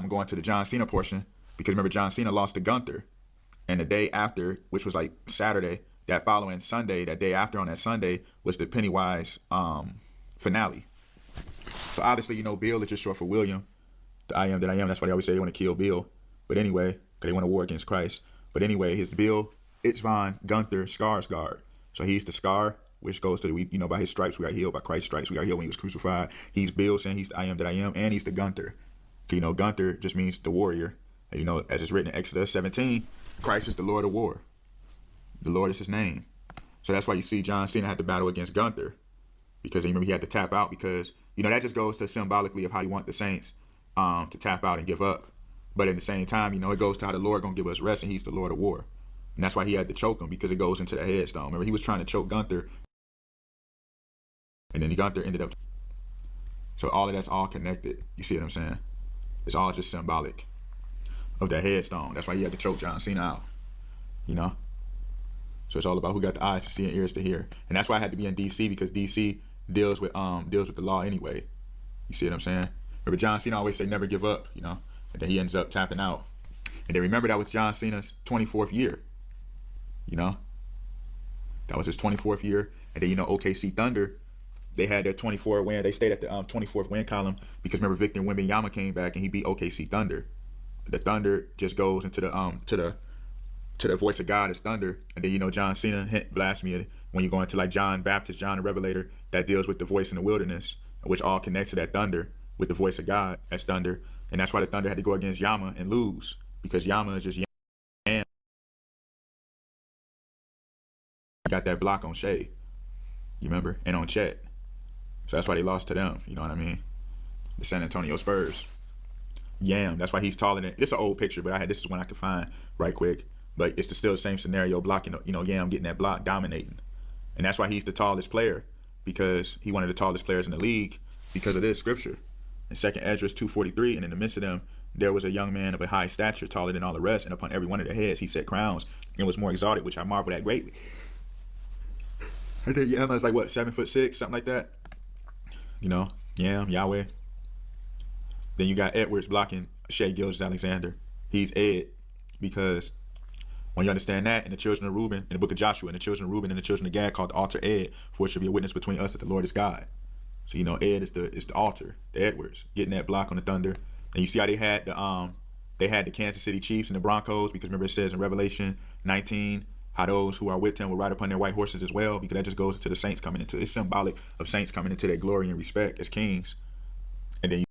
I'm going to the John Cena portion, because remember John Cena lost to Gunther, and the day after, which was like Saturday, that following Sunday, that day after on that Sunday was the Pennywise finale. So obviously, Bill is just short for William, the I am that I am. That's why they always say they want to kill Bill. But anyway, because they want to war against Christ. But anyway, his Bill, Itzvan, Gunther, Skarsgård. So he's the Scar, which goes to the, by his stripes we got healed, by Christ's stripes we got healed when he was crucified. He's Bill, saying he's the I am that I am, and he's the Gunther. Gunther just means the warrior. And, as it's written in Exodus 17, Christ is the Lord of war. The Lord is his name. So that's why you see John Cena had to battle against Gunther, because remember he had to tap out, because that just goes to symbolically of how you want the saints to tap out and give up. But at the same time, it goes to how the Lord gonna give us rest, and he's the Lord of war. And that's why he had to choke him, because it goes into the headstone. Remember, he was trying to choke Gunther, and then Gunther ended up. So all of that's all connected. You see what I'm saying? It's all just symbolic of that headstone. That's why he had to choke John Cena out. So it's all about who got the eyes to see and ears to hear. And that's why I had to be in DC, because DC deals with the law anyway. You see what I'm saying? Remember, John Cena always say never give up, and then he ends up tapping out. And then remember, that was John Cena's 24th year. That was his 24th year. And then OKC Thunder, they had their 24th win. They stayed at the 24th win column, because remember Victor Wembanyama came back and he beat OKC Thunder. The Thunder just goes into to the voice of God as thunder. And then John Cena, hint blasphemy, when you go into like John Baptist, John the Revelator, that deals with the voice in the wilderness, which all connects to that thunder with the voice of God as thunder. And that's why the Thunder had to go against Yama and lose, because Yama is just Yam. Got that block on Shea, you remember, and on Chet. So that's why they lost to them. You know what I mean? The San Antonio Spurs. Yam. That's why he's taller than. It's an old picture, but this is one I could find right quick. But it's still the same scenario, blocking. Yam getting that block, dominating, and that's why he's the tallest player, because he one of the tallest players in the league because of this scripture. In 2 Esdras 2:43, and in the midst of them there was a young man of a high stature, taller than all the rest, and upon every one of their heads he set crowns, and was more exalted, which I marveled at greatly. And then Yam is like what, 7'6", something like that. Yam, Yahweh. Then you got Edwards blocking Shea Gilgeous-Alexander. He's Ed, because when you understand that, in the children of Reuben, in the book of Joshua, in the children of Reuben and the children of Gad called the altar Ed, for it should be a witness between us that the Lord is God. So Ed is the altar, the Edwards, getting that block on the Thunder. And you see how they had the Kansas City Chiefs and the Broncos, because remember it says in Revelation 19 how those who are with him will ride upon their white horses as well, because that just goes into the saints coming into. It's symbolic of saints coming into their glory and respect as kings. And then